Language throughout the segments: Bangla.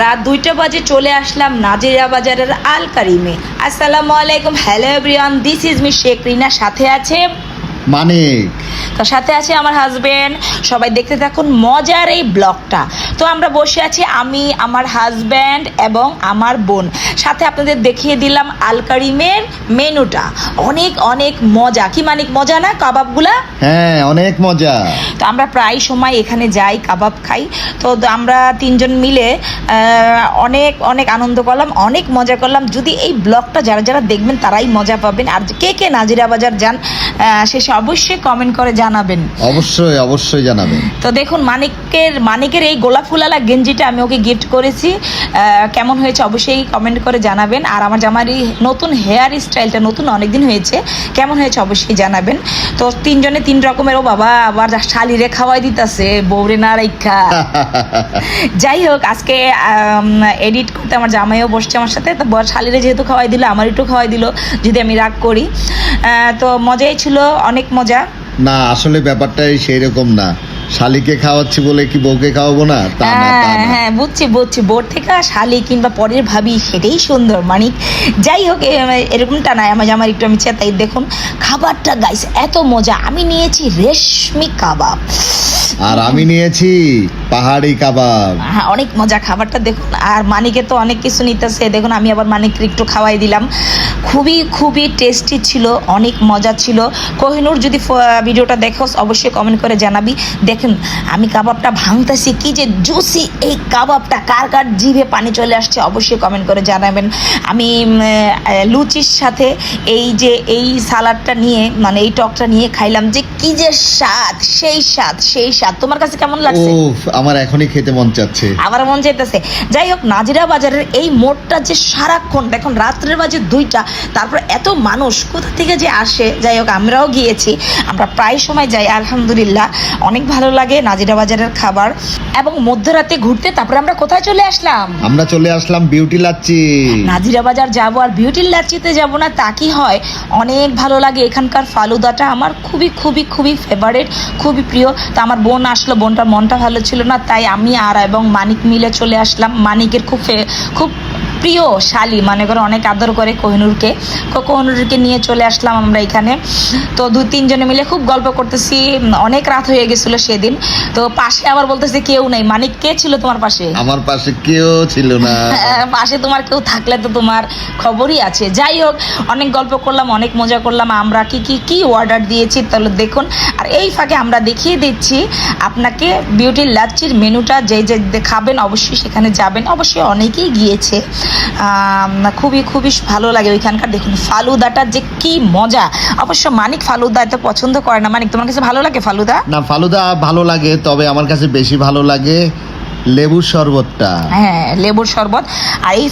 রাত 2টা বাজে চলে আসলাম নাজিরা বাজারের আল কারিমে। আসসালামু আলাইকুম, hello everyone, this is me Sheikh Rina, সাথে আছে মানিক। তো সাথে আছে আমার হাজবেন্ড। সবাই দেখতে থাকুন মজার এই ব্লগটা। তো আমরা বসে আছি, আমি, আমার হাজব্যান্ড এবং আমার বোন। সাথে আপনাদের দেখিয়ে দিলাম আল কারিমের মেনুটা। অনেক অনেক মজা। কি মানিক, মজা না কাবাবগুলা? হ্যাঁ, অনেক মজা। তো আমরা প্রায় সময় এখানে যাই, কাবাব খাই। তো আমরা তিনজন মিলে অনেক অনেক আনন্দ করলাম, অনেক মজা করলাম। যদি এই ব্লগটা যারা যারা দেখবেন তারাই মজা পাবেন। আর কে কে নাজিরা বাজার যান শেষে অবশ্যই কমেন্ট করে জানাবেন। অবশ্যই অবশ্যই জানাবেন। তো দেখুন মানিকের এই গোলাপ ফুলালা গেঞ্জিটা আমি ওকে গিফট করেছি। কেমন হয়েছে অবশ্যই কমেন্ট করে জানাবেন। আর আমার জামার এই নতুন হেয়ার স্টাইলটা নতুন অনেকদিন হয়েছে, কেমন হয়েছে অবশ্যই জানাবেন। তো তিনজনে তিন রকমের। ও বাবা, আবার শালিরে খাওয়াই দিতেছে, বউরে না রাইখা। যাই হোক, আজকে এডিট করতে আমার জামাইও বসছে আমার সাথে। তো শালিরে যেহেতু খাওয়াই দিল, আমার একটু খাওয়াই দিল যদি আমি রাগ করি। তো মজাই ছিল, অনেক মজা। না, আসলে ব্যাপারটাই সেই রকম না। শালিকে খাওয়াচ্ছি বলে কি বউকে খাওয়াবো না, তা না, তা না। হ্যাঁ, বুঝছি। বোর থেকে শালি কিংবা পরের ভাবি, সেটাই সুন্দর মানিক। যাই হোক, এরকমটা নাই। আমার একটু আমি চেতাই। দেখুন খাবারটা গাইস এত মজা। আমি নিয়েছি রেশমি কাবাব আর আমি নিয়েছি পাহাড়ি কাবাব। হ্যাঁ, অনেক মজা খাবারটা দেখুন। আর মানিকে তো অনেক কিছু নিতেছে দেখুন। আমি আবার মানিককে একটু খাওয়াই দিলাম। খুবই খুবই টেস্টি ছিল, অনেক মজা ছিল। কোহিনুর যদি ভিডিওটা দেখো অবশ্যই কমেন্ট করে জানাবি। দেখুন আমি কাবাবটা ভাঙতেছি, কি যে জুসি এই কাবাবটা। কার কার জিভে পানি চলে আসছে অবশ্যই কমেন্ট করে জানাবেন। আমি লুচির সাথে এই সালাডটা নিয়ে, মানে এই টকটা নিয়ে খাইলাম, যে কি যে স্বাদ, সেই স্বাদ। তোমার কাছে কেমন লাগছে? উফ, আমার এখনই খেতে মন চাচ্ছে। আমার মন চাইতেছে। যাই হোক, নাজিরা বাজারের এই মোড়টা যে সারাক্ষণ, দেখুন রাত্রের বাজে 2টা, তারপর এত মানুষ কোথা থেকে যে আসে। যাই হোক, আমরাও গিয়েছি, আমরা প্রায় সময় যাই। আলহামদুলিল্লাহ অনেক ভালো লাগে নাজিরা বাজারের খাবার। এবং মধ্যরাতে ঘুরতে তারপরে আমরা কোথায় চলে আসলাম? আমরা চলে আসলাম বিউটি লাচ্ছি। নাজিরা বাজার যাবো আর বিউটির লাচ্ছিতে যাব না তা কি হয়? অনেক ভালো লাগে। এখানকার ফালুদাটা আমার খুবই খুবই খুবই ফেভারিট, খুবই প্রিয়। তো আমার বোন আসলো, বোনটার মনটা ভালো ছিল না, তাই আমি আর এবং মানিক মিলে চলে আসলাম। মানিকের খুব প্রিয় শালি, মনে করে অনেক আদর করে কোহিনুরকে নিয়ে চলে আসলাম আমরা এখানে। তো 2-3 জনে মিলে খুব গল্প করতেছি। অনেক রাত হয়ে গেছিল সেদিন। তো পাশে আবার বলতেছে কেউ নেই। মানিক, কে ছিল তোমার পাশে? আমার পাশে কেউ ছিল না। পাশে তোমার কেউ থাকলে তো তোমার খবরই আছে। যাই হোক, অনেক গল্প করলাম, অনেক মজা করলাম। আমরা কি অর্ডার দিয়েছি তাহলে দেখুন। আর এই ফাঁকে আমরা দেখিয়ে দিচ্ছি আপনাকে বিউটির লাচ্ছির মেনুটা। যে খাবেন অবশ্যই সেখানে যাবেন। অবশ্যই অনেকেই গিয়েছে। খুবই খুবই ভালো লাগে ওইখানকার। দেখুন ফালুদাটা যে কি মজা। অবশ্য মানিক ফালুদা এত পছন্দ করে না। মানিক, তোমার কাছে ভালো লাগে ফালুদা? না, ফালুদা ভালো লাগে, তবে আমার কাছে বেশি ভালো লাগে লেবুর শরবতটা। হ্যাঁ, লেবুর শরবত। আর এই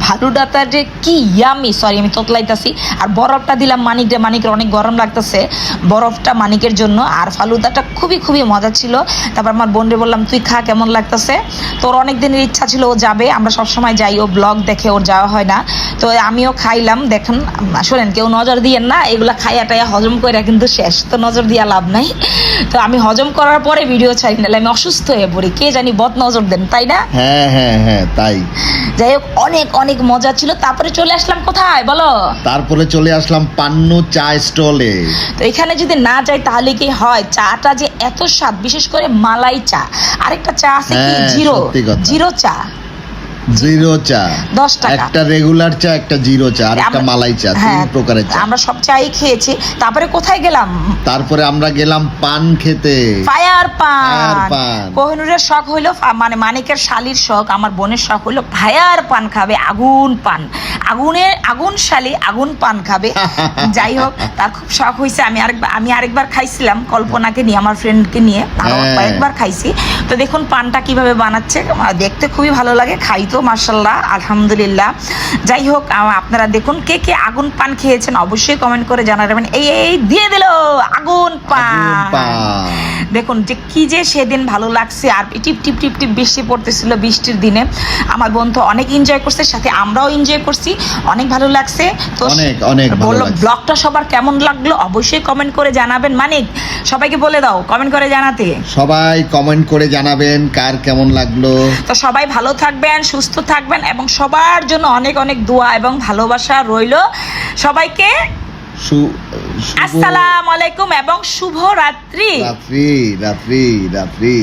ফালুদাটা যে কি ইয়ামি, সরি আমি তোতলাইতাছি। আর বরফটা দিলাম মানিকের অনেক গরম লাগতেছে, বরফটা মানিকের জন্য। আর ফালুদাটা খুবই খুবই মজা ছিল। তারপর আমার বোনরে বললাম তুই খা, কেমন লাগতেছে। তোর অনেক দিনের ইচ্ছা ছিল ও যাবে, আমরা সবসময় যাই, ও ব্লগ দেখে, ওর যাওয়া হয় না। তো আমিও খাইলাম। দেখুন শোনেন, কেউ নজর দিয়েন না, এগুলা খাইয়া টাইয়া হজম করে কিন্তু শেষ, তো নজর দিয়া লাভ নাই। তো আমি হজম করার পরে ভিডিও ছাড়ি না, আমি অসুস্থ হয়ে পড়ি, কে জানি বদ নজর দেন, তাই না? হ্যাঁ হ্যাঁ হ্যাঁ, তাই। যাই হোক, অনেক অনেক মজা ছিল। তারপরে চলে আসলাম কোথায় বলো? তারপরে চলে আসলাম পান্নু চা স্টলে। তো এখানে যদি না যাই তাহলে কি হয়? চাটা যে এত স্বাদ, বিশেষ করে মালাই চা। আরেকটা চা আছে কি, জিরো চা। 10 টাকা একটা রেগুলার চা, একটা জিরো চা, আর একটা মালাই চা, 3 প্রকারের চা। আমরা সব চাই খেয়েছি। তারপরে কোথায় গেলাম? তারপরে আমরা গেলাম পান খেতে। ফায়ার পান। কোহিনুরের শখ হইলো, মানে মানিকের শালির শখ, আমার বোনের শখ হইলো ফায়ার পান খাবে, আগুন পান, আগুন শালি আগুন পান খাবে। যাই হোক, তার খুব শখ হয়েছে। আমি আরেকবার খাইছিলাম কল্পনাকে নিয়ে, আমার ফ্রেন্ডকে নিয়ে আরো কয়েকবার খাইছি। তো দেখুন পানটা কিভাবে বানাচ্ছে, দেখতে খুবই ভালো লাগে, খাইতো মাশাআল্লাহ আলহামদুলিল্লাহ। যাই হোক, আপনারা দেখুন কে কে আগুন পান খেয়েছেন অবশ্যই কমেন্ট করে জানাবেন। এই দিয়ে দিল আগুন পান। দেখুন যে কি যে সেদিন ভালো লাগছে, আর টিপ টিপ টিপ টিপ বৃষ্টি পড়তেছিল বৃষ্টির দিনে। আমার বন্ধু অনেক এনজয় করছে, সাথে আমরাও এনজয় করছি, অনেক ভালো লাগছে। তো অনেক অনেক ভালো বলো লাগছে। ব্লগটা সবার কেমন লাগলো অবশ্যই কমেন্ট করে জানাবেন। মানিক সবাইকে বলে দাও কমেন্ট করে জানাতে। সবাই কমেন্ট করে জানাবেন কার কেমন লাগলো। তো সবাই ভালো থাকবেন, সুস্থ থাকবেন, এবং সবার জন্য অনেক অনেক দোয়া এবং ভালোবাসা রইলো। সবাইকে শুভ আসসালামু আলাইকুম এবং শুভ রাত্রি। রাত্রি রাত্রি রাত্রি।